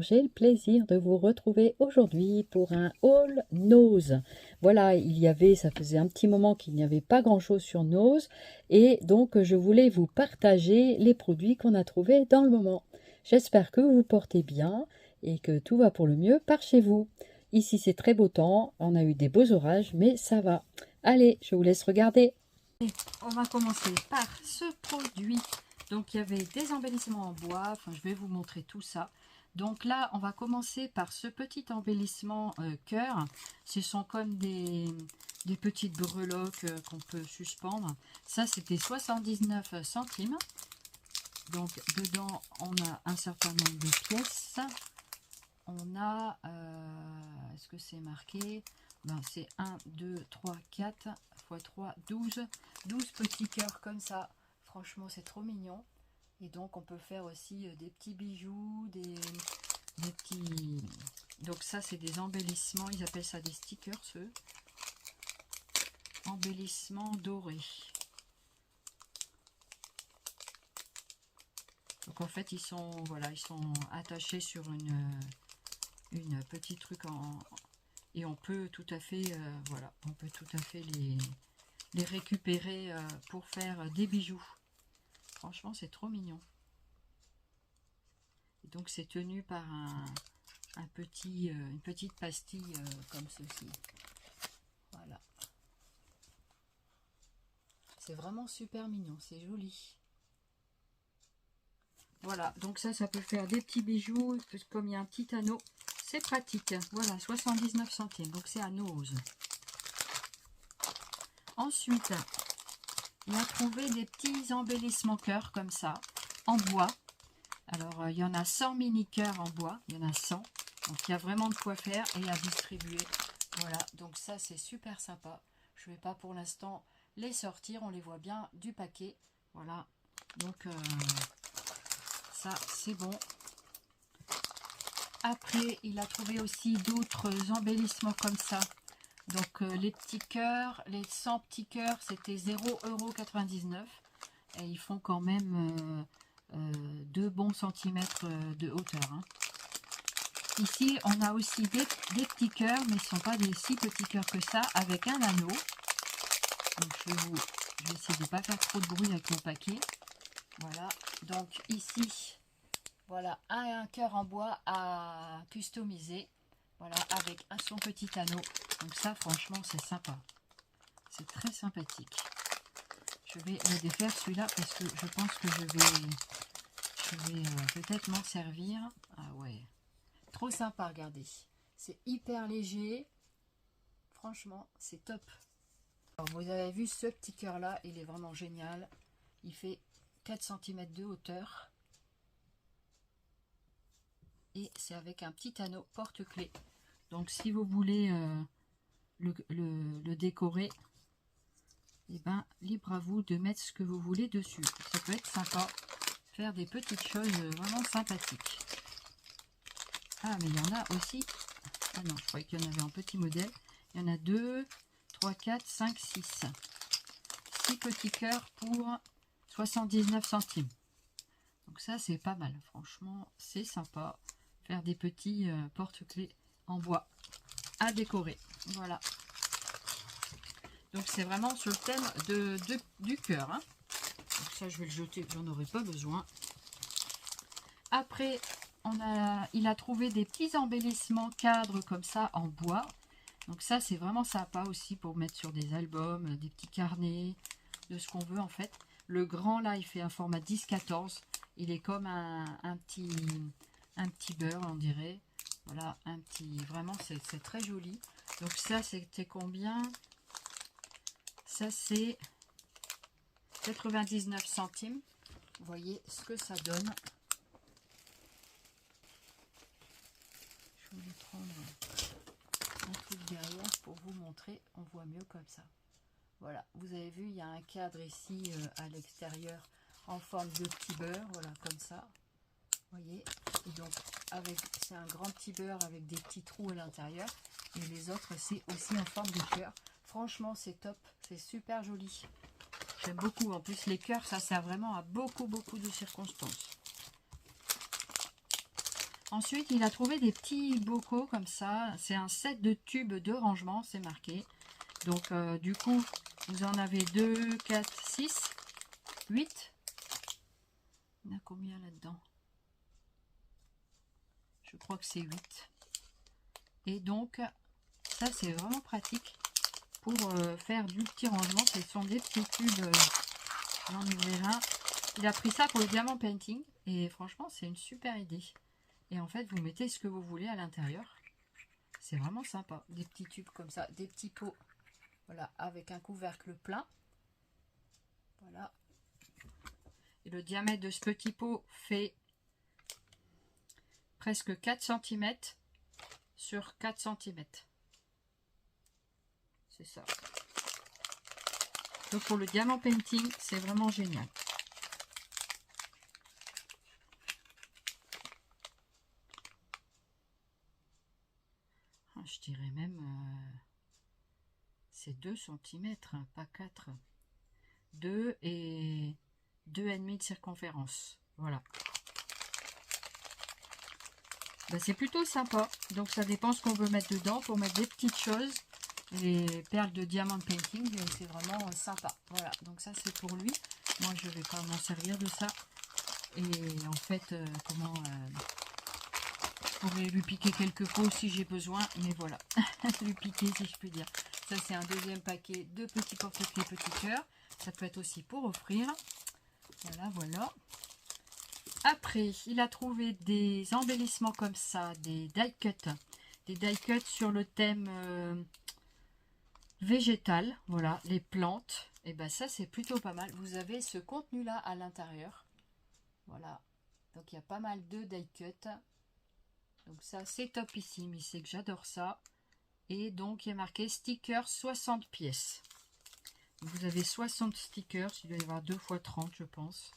j'ai le plaisir de vous retrouver aujourd'hui pour un haul Nose. Voilà, ça faisait un petit moment qu'il n'y avait pas grand chose sur Nose et donc je voulais vous partager les produits qu'on a trouvés dans le moment. J'espère que vous vous portez bien et que tout va pour le mieux par chez vous. Ici c'est très beau temps, on a eu des beaux orages mais ça va. Allez, je vous laisse regarder. On va commencer par ce produit. Donc il y avait des embellissements en bois, enfin je vais vous montrer tout ça. Donc là on va commencer par ce petit embellissement cœur. Ce sont comme des petites breloques qu'on peut suspendre. Ça c'était 79 centimes. Donc dedans on a un certain nombre de pièces. On a, est-ce que c'est marqué? Ben, c'est 1, 2, 3, 4 x 3, 12 petits cœurs comme ça. Franchement, c'est trop mignon. Et donc, on peut faire aussi des petits bijoux, des petits... Donc ça, c'est des embellissements. Ils appellent ça des stickers, ceux. Embellissements dorés. Donc, en fait, ils sont, voilà, ils sont attachés sur une petite truc et on peut tout à fait voilà, on peut tout à fait les récupérer pour faire des bijoux. Franchement, c'est trop mignon. Et donc c'est tenu par une petite pastille comme ceci. Voilà, c'est vraiment super mignon, c'est joli. Voilà, donc ça peut faire des petits bijoux, comme il y a un petit anneau, c'est pratique. Voilà, 79 centimes, donc c'est à Nose. Ensuite, il a trouvé des petits embellissements cœurs comme ça, en bois. Alors, il y en a 100 mini cœurs en bois, il y en a 100. Donc, il y a vraiment de quoi faire et à distribuer. Voilà, donc ça, c'est super sympa. Je ne vais pas pour l'instant les sortir, on les voit bien du paquet. Voilà, donc ça, c'est bon. Après, il a trouvé aussi d'autres embellissements comme ça. Donc les petits cœurs, les 100 petits cœurs, c'était 0,99 €. Et ils font quand même 2 bons centimètres de hauteur. Hein. Ici, on a aussi des petits cœurs, mais ce ne sont pas des si petits cœurs que ça, avec un anneau. Donc je vais essayer de ne pas faire trop de bruit avec mon paquet. Voilà, donc ici, voilà, un cœur en bois à customiser. Voilà, avec son petit anneau. Donc ça, franchement, c'est sympa. C'est très sympathique. Je vais le défaire celui-là parce que je pense que je vais peut-être m'en servir. Ah ouais, trop sympa, regardez. C'est hyper léger. Franchement, c'est top. Alors, vous avez vu ce petit cœur-là, il est vraiment génial. Il fait 4 cm de hauteur. Et c'est avec un petit anneau porte-clés. Donc si vous voulez le décorer, et ben libre à vous de mettre ce que vous voulez dessus. Ça peut être sympa, faire des petites choses vraiment sympathiques. Ah, mais il y en a aussi. Ah non, je croyais qu'il y en avait un petit modèle. Il y en a 2, 3, 4, 5, 6. 6 petits cœurs pour 79 centimes. Donc ça, c'est pas mal. Franchement, c'est sympa. Faire des petits porte-clés en bois à décorer. Voilà. Donc c'est vraiment sur le thème du cœur. Hein. Donc ça, je vais le jeter, j'en aurai pas besoin. Après, il a trouvé des petits embellissements cadres comme ça en bois. Donc ça, c'est vraiment sympa aussi pour mettre sur des albums, des petits carnets, de ce qu'on veut en fait. Le grand là, il fait un format 10-14. Il est comme un petit beurre, on dirait. Voilà, vraiment, c'est très joli. Donc ça, c'était combien? Ça, c'est 99 centimes. Vous voyez ce que ça donne. Je vais prendre un truc derrière pour vous montrer. On voit mieux comme ça. Voilà, vous avez vu, il y a un cadre ici à l'extérieur en forme de petit beurre. Voilà, comme ça. Vous voyez, et donc c'est un grand petit beurre avec des petits trous à l'intérieur, et les autres c'est aussi en forme de cœur. Franchement, c'est top, c'est super joli. J'aime beaucoup. En plus, les cœurs, ça sert vraiment à beaucoup de circonstances. Ensuite, il a trouvé des petits bocaux comme ça. C'est un set de tubes de rangement, c'est marqué. Donc, du coup, vous en avez 2, 4, 6, 8. Il y en a combien là-dedans? Je crois que c'est 8. Et donc, ça, c'est vraiment pratique pour faire du petit rangement. Ce sont des petits tubes. J'en ouvrir un. Il a pris ça pour le diamant painting. Et franchement, c'est une super idée. Et en fait, vous mettez ce que vous voulez à l'intérieur. C'est vraiment sympa. Des petits tubes comme ça. Des petits pots. Voilà, avec un couvercle plein. Voilà. Et le diamètre de ce petit pot fait presque 4 cm sur 4 cm. C'est ça. Donc pour le diamant painting, c'est vraiment génial. Je dirais même c'est 2 cm, pas 4. 2 et 2,5 de circonférence. Voilà. Ben, c'est plutôt sympa. Donc ça dépend ce qu'on veut mettre dedans pour mettre des petites choses. Les perles de diamant painting, c'est vraiment sympa. Voilà, donc ça c'est pour lui. Moi je vais pas m'en servir de ça. Et en fait, je pourrais lui piquer quelques pots si j'ai besoin. Mais voilà, lui piquer si je puis dire. Ça c'est un deuxième paquet de petits porte-clés petits cœurs. Ça peut être aussi pour offrir. Voilà, voilà. Après, il a trouvé des embellissements comme ça, des die cuts. Des die cuts sur le thème végétal. Voilà, les plantes. Et ben ça, c'est plutôt pas mal. Vous avez ce contenu-là à l'intérieur. Voilà. Donc, il y a pas mal de die cuts. Donc, ça, c'est topissime. Il sait que j'adore ça. Et donc, il y a marqué sticker 60 pièces. Vous avez 60 stickers. Il doit y avoir 2 x 30, je pense.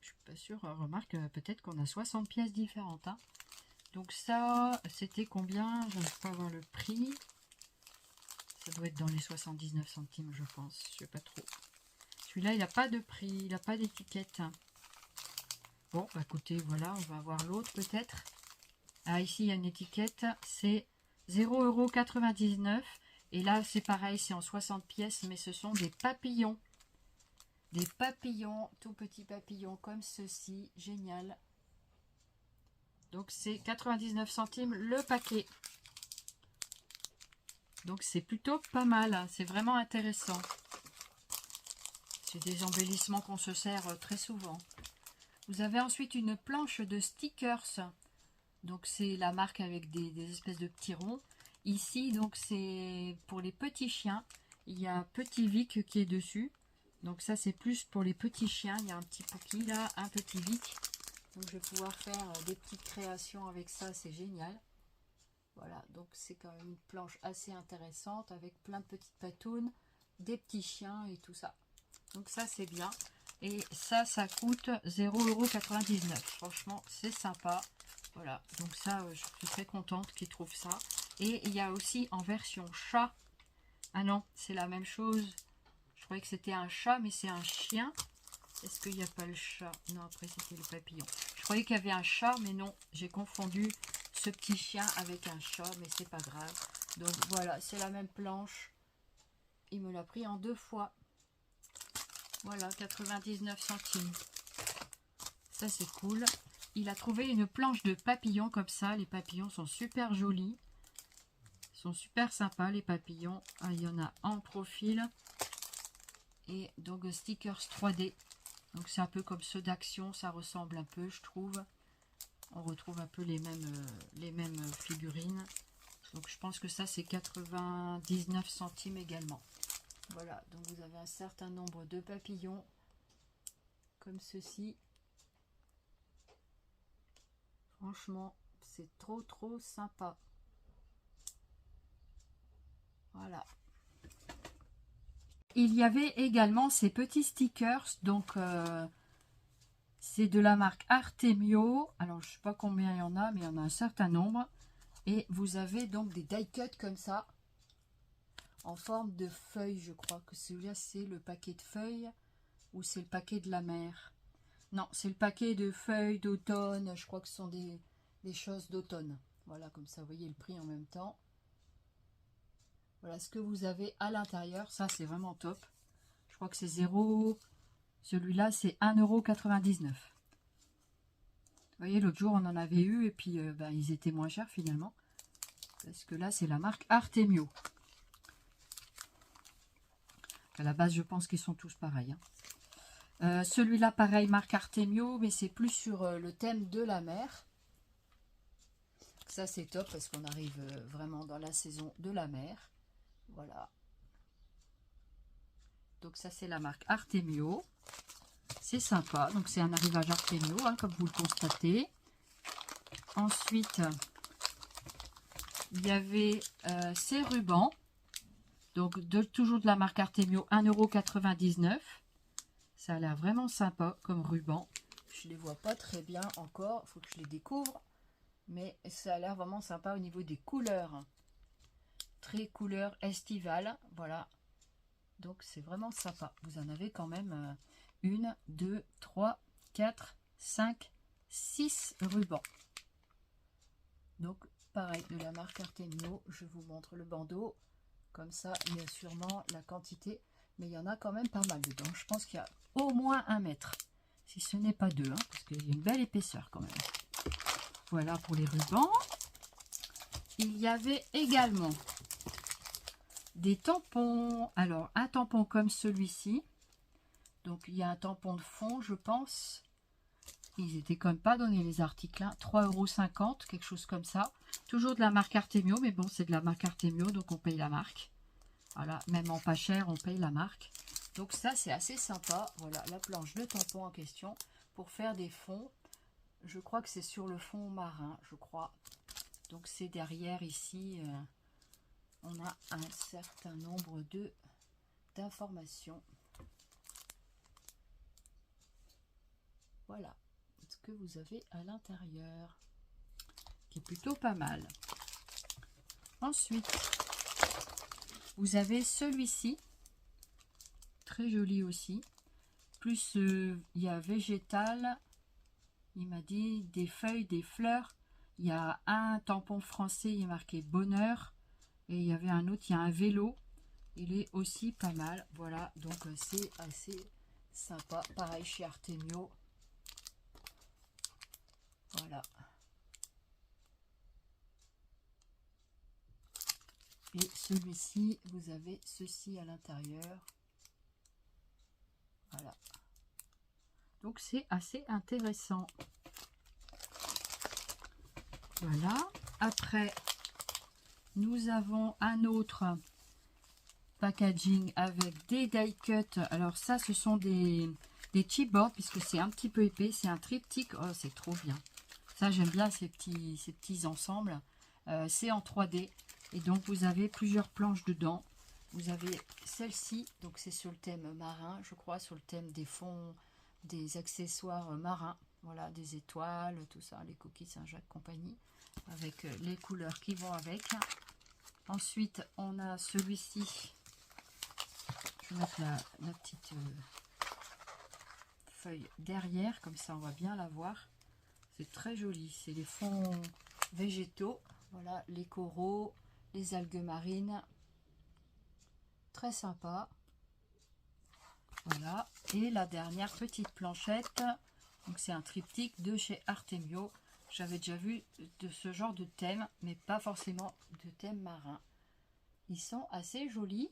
Je suis pas sûre. Remarque, peut-être qu'on a 60 pièces différentes. Hein. Donc ça, c'était combien? Je ne peux pas avoir le prix. Ça doit être dans les 79 centimes, je pense. Je sais pas trop. Celui-là, il n'a pas de prix. Il n'a pas d'étiquette. Bon, bah écoutez, voilà. On va voir l'autre peut-être. Ah, ici, il y a une étiquette. C'est 0,99 €. Et là, c'est pareil. C'est en 60 pièces. Mais ce sont des papillons. Des papillons, tout petits papillons comme ceci, génial. Donc c'est 99 centimes le paquet. Donc c'est plutôt pas mal, hein. C'est vraiment intéressant. C'est des embellissements qu'on se sert très souvent. Vous avez ensuite une planche de stickers. Donc c'est la marque avec des espèces de petits ronds. Ici donc c'est pour les petits chiens. Il y a un petit Vic qui est dessus. Donc ça c'est plus pour les petits chiens. Il y a un petit Pookie là, un petit Vic. Donc je vais pouvoir faire des petites créations avec ça, c'est génial. Voilà, donc c'est quand même une planche assez intéressante avec plein de petites patounes, des petits chiens et tout ça. Donc ça c'est bien. Et ça, ça coûte 0,99 €. Franchement, c'est sympa. Voilà, donc ça, je suis très contente qu'ils trouvent ça. Et il y a aussi en version chat. Ah non, c'est la même chose. Je croyais que c'était un chat, mais c'est un chien. Est-ce qu'il n'y a pas le chat? Non, après c'était le papillon. Je croyais qu'il y avait un chat, mais non. J'ai confondu ce petit chien avec un chat, mais c'est pas grave. Donc voilà, c'est la même planche. Il me l'a pris en 2 fois. Voilà, 99 centimes. Ça, c'est cool. Il a trouvé une planche de papillons comme ça. Les papillons sont super jolis. Ils sont super sympas, les papillons. Ah, il y en a en profil. Et donc, stickers 3D. Donc, c'est un peu comme ceux d'Action. Ça ressemble un peu, je trouve. On retrouve un peu les mêmes figurines. Donc, je pense que ça, c'est 99 centimes également. Voilà, donc vous avez un certain nombre de papillons comme ceci. Franchement, c'est trop sympa. Voilà. Il y avait également ces petits stickers, donc c'est de la marque Artemio. Alors je ne sais pas combien il y en a, mais il y en a un certain nombre. Et vous avez donc des die cuts comme ça, en forme de feuilles. Je crois que celui-là c'est le paquet de feuilles ou c'est le paquet de la mer. Non, c'est le paquet de feuilles d'automne. Je crois que ce sont des choses d'automne. Voilà, comme ça, vous voyez le prix en même temps. Voilà ce que vous avez à l'intérieur. Ça, c'est vraiment top. Je crois que c'est 0. Celui-là, c'est 1,99 €. Vous voyez, l'autre jour, on en avait eu et puis ben, ils étaient moins chers finalement. Parce que là, c'est la marque Artemio. À la base, je pense qu'ils sont tous pareils. Hein. Celui-là, pareil, marque Artemio, mais c'est plus sur le thème de la mer. Ça, c'est top parce qu'on arrive vraiment dans la saison de la mer. Voilà. Donc ça, c'est la marque Artemio. C'est sympa. Donc c'est un arrivage Artemio, hein, comme vous le constatez. Ensuite, il y avait ces rubans. Donc toujours de la marque Artemio, 1,99 €. Ça a l'air vraiment sympa comme ruban. Je ne les vois pas très bien encore. Il faut que je les découvre. Mais ça a l'air vraiment sympa au niveau des couleurs. Très couleur estivale. Voilà. Donc c'est vraiment sympa. Vous en avez quand même 1, 2, 3, 4, 5, 6 rubans. Donc pareil de la marque Artemio. Je vous montre le bandeau. Comme ça, il y a sûrement la quantité. Mais il y en a quand même pas mal dedans. Je pense qu'il y a au moins 1 mètre. Si ce n'est pas 2. Hein, parce qu'il y a une belle épaisseur quand même. Voilà pour les rubans. Il y avait également des tampons. Alors, un tampon comme celui-ci. Donc, il y a un tampon de fond, je pense. Ils étaient quand même pas donnés les articles. Hein. 3,50 €, quelque chose comme ça. Toujours de la marque Artemio. Mais bon, c'est de la marque Artemio, donc on paye la marque. Voilà, même en pas cher, on paye la marque. Donc ça, c'est assez sympa. Voilà, la planche de tampon en question pour faire des fonds. Je crois que c'est sur le fond marin, je crois. Donc c'est derrière ici, on a un certain nombre d'informations. Voilà ce que vous avez à l'intérieur, qui est plutôt pas mal. Ensuite, vous avez celui-ci, très joli aussi. Plus il y a végétal, il m'a dit des feuilles, des fleurs. Il y a un tampon français, il est marqué bonheur. Et il y avait un autre, il y a un vélo. Il est aussi pas mal. Voilà, donc c'est assez sympa. Pareil chez Artemio. Voilà. Et celui-ci, vous avez ceci à l'intérieur. Voilà. Donc c'est assez intéressant. Voilà. Après, nous avons un autre packaging avec des die cut. Alors ça, ce sont des chipboards puisque c'est un petit peu épais. C'est un triptyque. Oh, c'est trop bien. Ça, j'aime bien ces petits ensembles. C'est en 3D. Et donc, vous avez plusieurs planches dedans. Vous avez celle-ci. Donc, c'est sur le thème marin, je crois, sur le thème des fonds, des accessoires marins. Voilà, des étoiles, tout ça, les coquilles Saint-Jacques compagnie. Avec les couleurs qui vont avec. Ensuite, on a celui-ci. Je vais mettre la petite feuille derrière. Comme ça, on va bien la voir. C'est très joli. C'est les fonds végétaux. Voilà, les coraux, les algues marines. Très sympa. Voilà. Et la dernière petite planchette. Donc, c'est un triptyque de chez Artemio. J'avais déjà vu de ce genre de thème, mais pas forcément de thème marin. Ils sont assez jolis.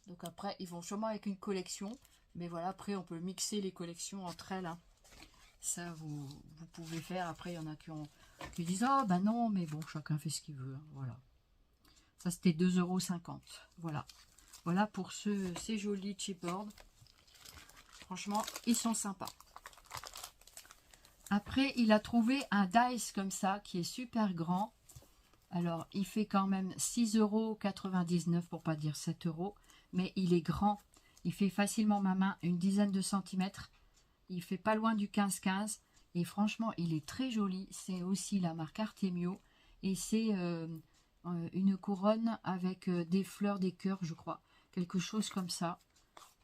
Donc après, ils vont sûrement avec une collection. Mais voilà, après, on peut mixer les collections entre elles. Hein. Ça, vous pouvez faire. Après, il y en a qui disent « Ah, ben non, mais bon, chacun fait ce qu'il veut. Hein. » Voilà. Ça, c'était 2,50 €. Voilà. Voilà pour ces jolis chipboards. Franchement, ils sont sympas. Après, il a trouvé un dice comme ça, qui est super grand. Alors, il fait quand même 6,99 € pour pas dire 7 €. Mais il est grand. Il fait facilement ma main, une dizaine de centimètres. Il fait pas loin du 15-15. Et franchement, il est très joli. C'est aussi la marque Artemio. Et c'est une couronne avec des fleurs, des cœurs, je crois. Quelque chose comme ça.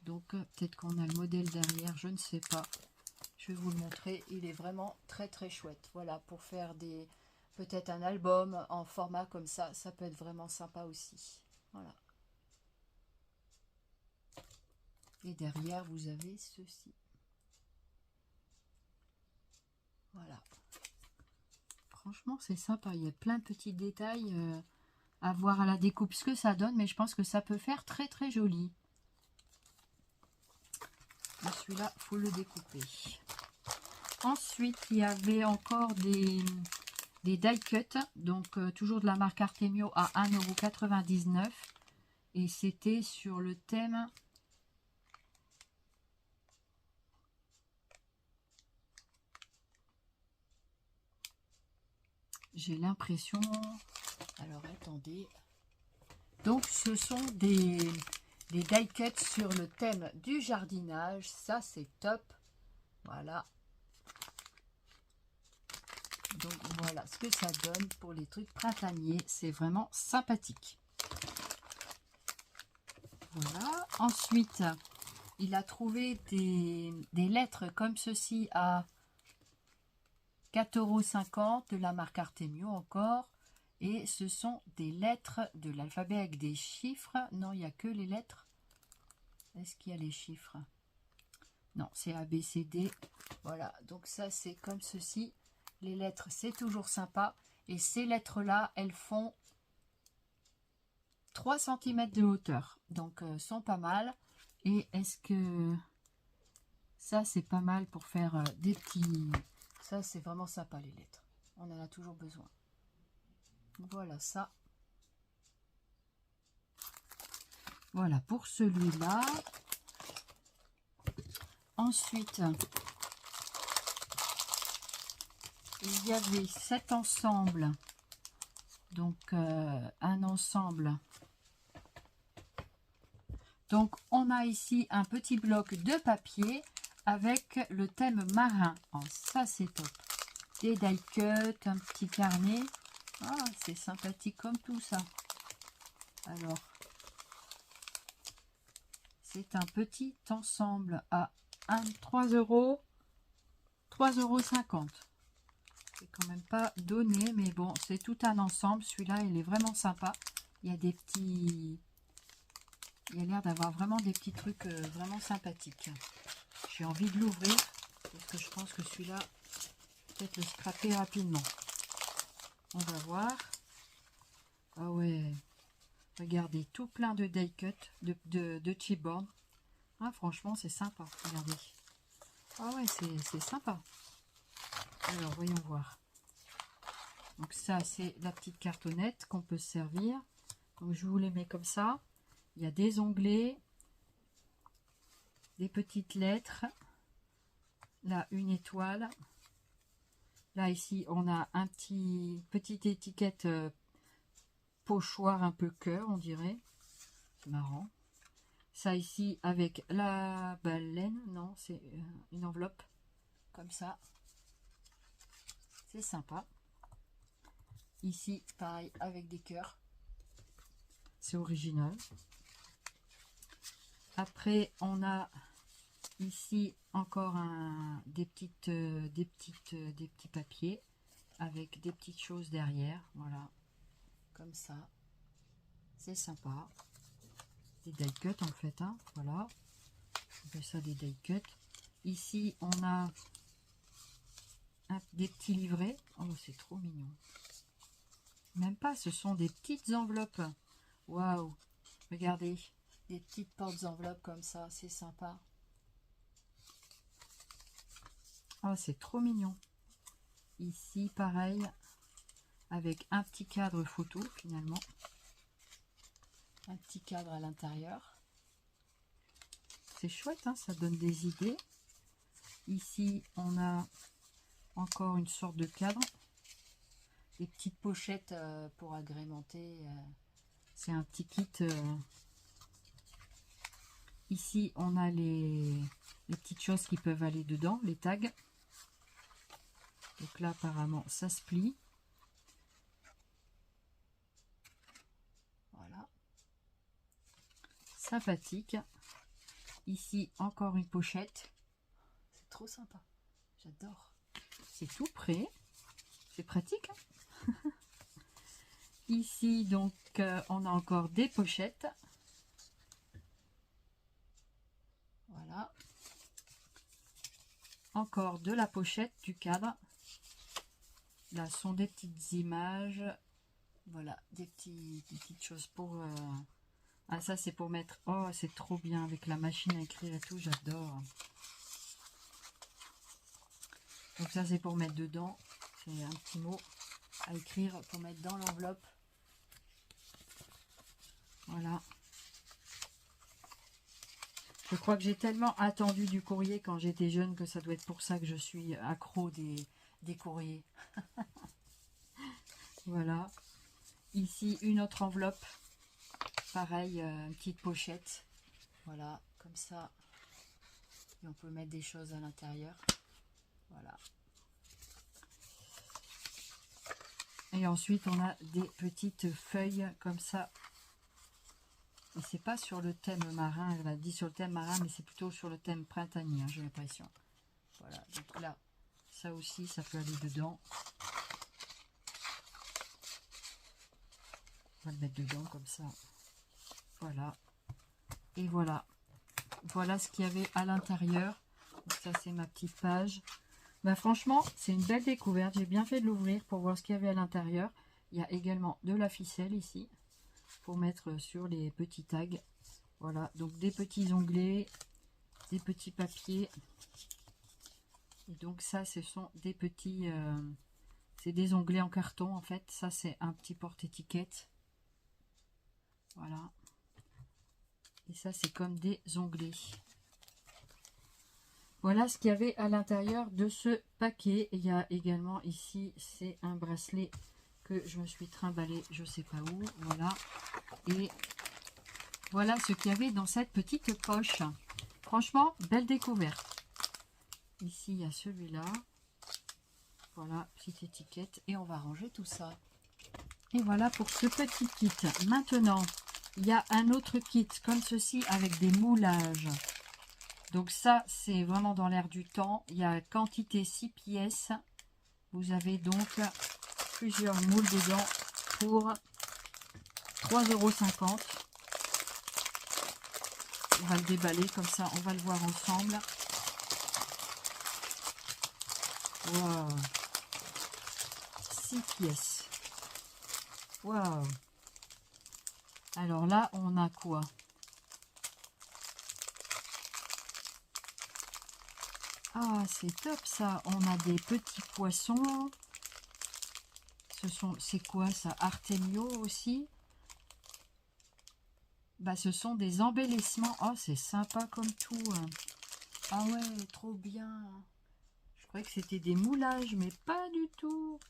Donc, peut-être qu'on a le modèle derrière, je ne sais pas. Je vais vous le montrer. Il est vraiment très très chouette. Voilà, pour faire des peut-être un album en format comme ça peut être vraiment sympa aussi. Voilà. Et derrière, vous avez ceci. Voilà. Franchement, c'est sympa. Il y a plein de petits détails à voir à la découpe ce que ça donne, mais je pense que ça peut faire très très joli. Celui-là, il faut le découper. Ensuite, il y avait encore des die cut, donc toujours de la marque Artemio à 1,99 €. Et c'était sur le thème j'ai l'impression, alors attendez, donc ce sont des die cut sur le thème du jardinage. Ça c'est top. Voilà, donc voilà ce que ça donne pour les trucs printaniers. C'est vraiment sympathique. Voilà. Ensuite, il a trouvé des lettres comme ceci à 4,50 € de la marque Artemio encore. Et ce sont des lettres de l'alphabet avec des chiffres. Non, il n'y a que les lettres. Est-ce qu'il y a les chiffres? Non, c'est A, B, C, D. Voilà, donc ça c'est comme ceci. Les lettres, c'est toujours sympa. Et ces lettres-là, elles font 3 cm de hauteur. Donc, sont pas mal. Et est-ce que ça, c'est pas mal pour faire des petits... Ça, c'est vraiment sympa, les lettres. On en a toujours besoin. Voilà ça. Voilà pour celui-là. Ensuite, il y avait cet ensemble. Donc, un ensemble. Donc, on a ici un petit bloc de papier avec le thème marin. Oh, ça, c'est top. Des die cut, un petit carnet. Ah, c'est sympathique comme tout ça. Alors, c'est un petit ensemble à 3,50 €. C'est quand même pas donné, mais bon, c'est tout un ensemble. Celui-là, il est vraiment sympa. Il y a des petits... Il y a l'air d'avoir vraiment des petits trucs vraiment sympathiques. J'ai envie de l'ouvrir parce que je pense que celui-là, peut-être le scraper rapidement. On va voir. Ah ouais, regardez, tout plein de die cut, de chipboard. Ah, franchement, c'est sympa. Regardez. Ah ouais, c'est sympa. Alors, voyons voir. Donc ça, c'est la petite cartonnette qu'on peut se servir. Donc, je vous les mets comme ça. Il y a des onglets, des petites lettres. Là, une étoile. Là, ici, on a un petite étiquette pochoir un peu cœur, on dirait. C'est marrant. Ça ici, avec la baleine. Non, c'est une enveloppe. Comme ça. C'est sympa. Ici, pareil, avec des cœurs. C'est original. Après, on a ici encore des petits papiers avec des petites choses derrière. Voilà, comme ça. C'est sympa. Des die cut en fait. Hein, voilà. On fait ça des die cut. Ici, on a des petits livrets. Oh, c'est trop mignon. Même pas, ce sont des petites enveloppes. Waouh! Regardez, des petites portes enveloppes comme ça, c'est sympa. Oh, c'est trop mignon. Ici, pareil, avec un petit cadre photo finalement. Un petit cadre à l'intérieur. C'est chouette, hein, ça donne des idées. Ici, on a encore une sorte de cadre. Des petites pochettes pour agrémenter. C'est un petit kit. Ici, on a les petites choses qui peuvent aller dedans, les tags. Donc là, apparemment, ça se plie. Voilà. Sympathique. Ici, encore une pochette. C'est trop sympa. J'adore. C'est tout prêt. C'est pratique. Hein. Ici, donc, on a encore des pochettes. Voilà. Encore de la pochette, du cadre. Là, sont des petites images. Voilà, des petites choses pour... Ah, ça, c'est pour mettre... Oh, c'est trop bien avec la machine à écrire et tout. J'adore. Donc ça, c'est pour mettre dedans. C'est un petit mot à écrire pour mettre dans l'enveloppe. Voilà. Je crois que j'ai tellement attendu du courrier quand j'étais jeune que ça doit être pour ça que je suis accro des courriers. Voilà. Ici, une autre enveloppe. Pareil, une petite pochette. Voilà, comme ça. Et on peut mettre des choses à l'intérieur. Voilà. Et ensuite, on a des petites feuilles comme ça. Et c'est pas sur le thème marin, elle a dit sur le thème marin, mais c'est plutôt sur le thème printanier, hein, j'ai l'impression. Voilà, donc là, ça aussi, ça peut aller dedans. On va le mettre dedans comme ça. Voilà. Et voilà. Voilà ce qu'il y avait à l'intérieur. Donc ça, c'est ma petite page. Bah, franchement, c'est une belle découverte. J'ai bien fait de l'ouvrir pour voir ce qu'il y avait à l'intérieur. Il y a également de la ficelle ici pour mettre sur les petits tags. Voilà, donc des petits onglets, des petits papiers. Et donc ça, ce sont des petits... c'est des onglets en carton en fait. Ça, c'est un petit porte-étiquette. Voilà. Et ça, c'est comme des onglets. Voilà ce qu'il y avait à l'intérieur de ce paquet. Il y a également ici, c'est un bracelet que je me suis trimballé, je sais pas où. Voilà. Et voilà ce qu'il y avait dans cette petite poche. Franchement, belle découverte. Ici, il y a celui-là. Voilà, petite étiquette. Et on va ranger tout ça. Et voilà pour ce petit kit. Maintenant, il y a un autre kit comme ceci avec des moulages. Donc ça, c'est vraiment dans l'air du temps. Il y a quantité 6 pièces. Vous avez donc plusieurs moules dedans pour 3,50 €. On va le déballer comme ça, on va le voir ensemble. Wow. 6 pièces. Wow. Alors là, on a quoi? Ah, c'est top ça. On a des petits poissons. C'est quoi ça? Artemio aussi. Bah, ce sont des embellissements. Oh, c'est sympa comme tout. Ah ouais, trop bien. Je croyais que c'était des moulages, mais pas du tout.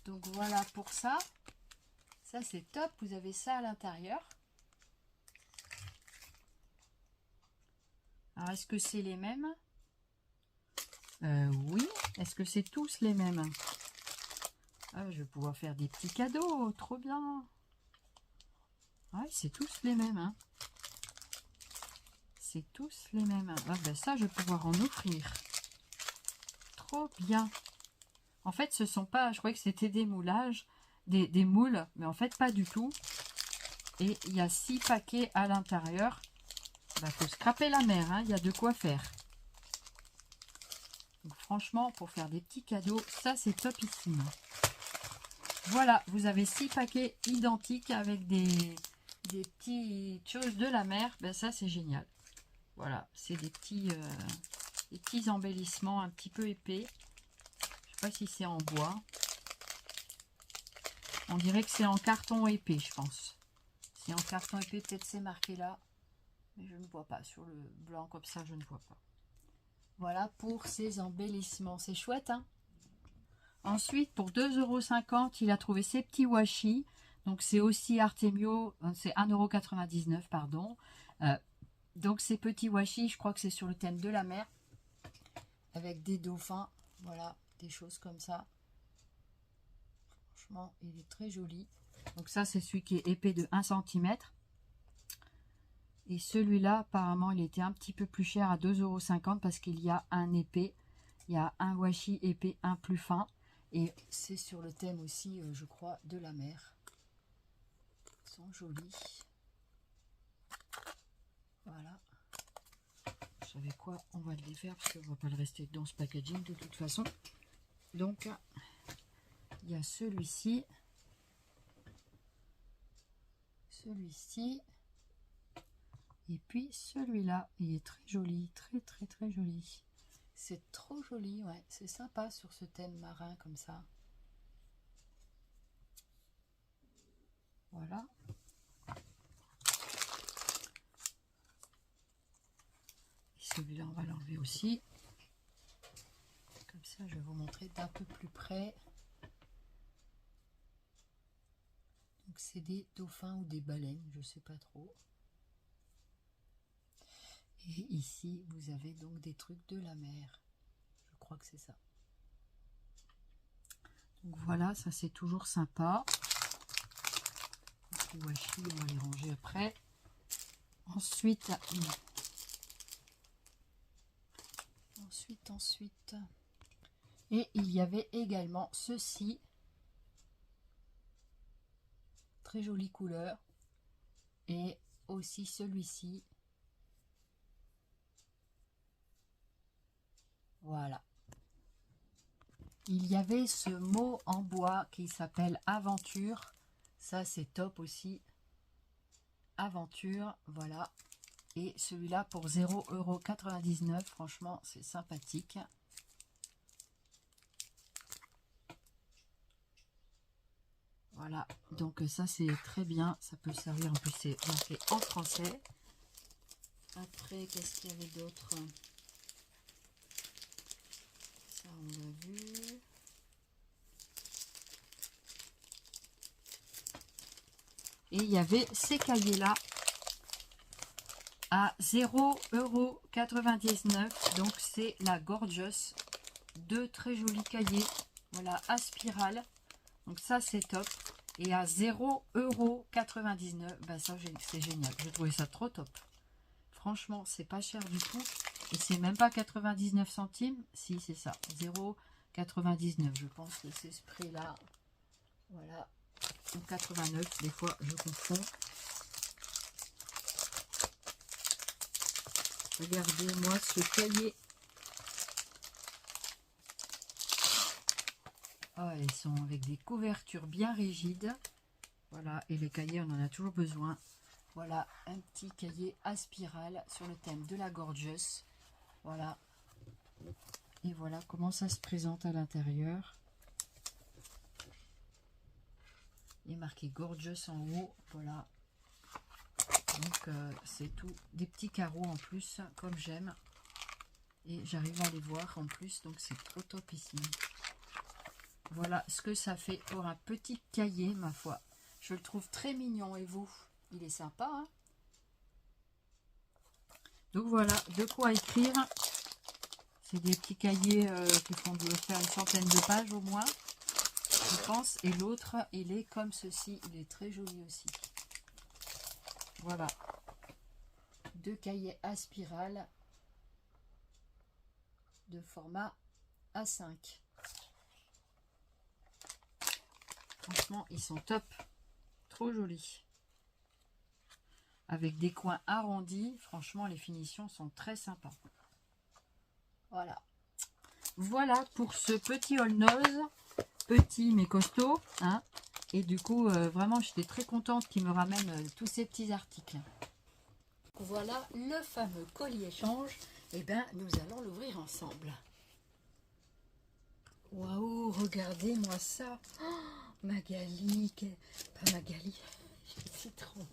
Donc voilà pour ça. Ça, c'est top. Vous avez ça à l'intérieur. Alors, est-ce que c'est les mêmes? Oui. Est-ce que c'est tous les mêmes? Ah, je vais pouvoir faire des petits cadeaux. Trop bien. Ouais, c'est tous les mêmes. Hein. C'est tous les mêmes. Ah, ben ça, je vais pouvoir en offrir. Trop bien. En fait, ce sont pas... Je croyais que c'était des moulages, des moules, mais en fait, pas du tout. Et il y a 6 paquets à l'intérieur. Il faut scraper la mer. Hein. Il y a de quoi faire. Donc, franchement, pour faire des petits cadeaux, ça, c'est topissime. Voilà, vous avez 6 paquets identiques avec des petites choses de la mer. Ben ça, c'est génial. Voilà, c'est des petits embellissements un petit peu épais. Je sais pas si c'est en bois. On dirait que c'est en carton épais, je pense. C'est en carton épais, peut-être c'est marqué là. Mais je ne vois pas. Sur le blanc comme ça, je ne vois pas. Voilà pour ces embellissements. C'est chouette, hein? Ensuite, pour 2,50 €, il a trouvé ces petits washi. Donc, c'est aussi Artemio. C'est 1,99 €, pardon. Donc, ces petits washi, je crois que c'est sur le thème de la mer. Avec des dauphins. Voilà, des choses comme ça. Franchement, il est très joli. Donc, ça, c'est celui qui est épais de 1 cm. Et celui-là, apparemment, il était un petit peu plus cher à 2,50 € parce qu'il y a un épais. Il y a un washi épais, un plus fin. Et c'est sur le thème aussi, je crois, de la mer. Ils sont jolis. Voilà. Vous savez quoi? On va le défaire parce qu'on ne va pas le rester dans ce packaging de toute façon. Donc, il y a celui-ci. Celui-ci. Et puis celui-là. Il est très joli. Très, très, très joli. C'est trop joli, ouais. C'est sympa sur ce thème marin comme ça. Voilà. Et celui-là, on va l'enlever aussi. Comme ça, je vais vous montrer d'un peu plus près. Donc, c'est des dauphins ou des baleines, je ne sais pas trop. Et ici, vous avez donc des trucs de la mer. Je crois que c'est ça. Donc voilà, ça c'est toujours sympa. Les washi, on va les ranger après. Ensuite, et il y avait également ceci. Très jolie couleur. Et aussi celui-ci. Voilà. Il y avait ce mot en bois qui s'appelle aventure. Ça, c'est top aussi. Aventure, voilà. Et celui-là pour 0,99 €. Franchement, c'est sympathique. Voilà. Donc ça, c'est très bien. Ça peut servir. En plus, c'est marqué en français. Après, qu'est-ce qu'il y avait d'autre? Ça, on l'a vu. Et il y avait ces cahiers-là à 0,99 €. Donc, c'est la Gorgeous. Deux très jolis cahiers. Voilà, à spirale. Donc, ça, c'est top. Et à 0,99 €. Ben, ça, c'est génial. Je trouvais ça trop top. Franchement, c'est pas cher du tout. Et c'est même pas 99 centimes. Si, c'est ça. 0,99 €. Je pense que c'est ce prix-là. Voilà. 89, des fois je confonds. Regardez-moi ce cahier. Ah, ils sont avec des couvertures bien rigides. Voilà, et les cahiers, on en a toujours besoin. Voilà, un petit cahier à spirale sur le thème de la Gorgeous. Voilà. Et voilà comment ça se présente à l'intérieur. Il est marqué Gorgeous en haut, voilà. Donc c'est tout, des petits carreaux en plus, comme j'aime. Et j'arrive à les voir en plus, donc c'est trop top ici. Voilà ce que ça fait pour un petit cahier, ma foi. Je le trouve très mignon, et vous? Il est sympa, hein? Donc voilà, de quoi écrire. C'est des petits cahiers qui font de faire une centaine de pages au moins, je pense. Et l'autre, il est comme ceci. Il est très joli aussi. Voilà. Deux cahiers à spirale de format A5. Franchement, ils sont top. Trop jolis. Avec des coins arrondis. Franchement, les finitions sont très sympas. Voilà. Voilà pour ce petit haul nose. Petit mais costaud, hein. Et du coup vraiment j'étais très contente qu'il me ramène tous ces petits articles. Voilà le fameux colis échange. Et bien nous allons l'ouvrir ensemble. Waouh, regardez moi ça. Oh, Magali, pas Magali, je suis trop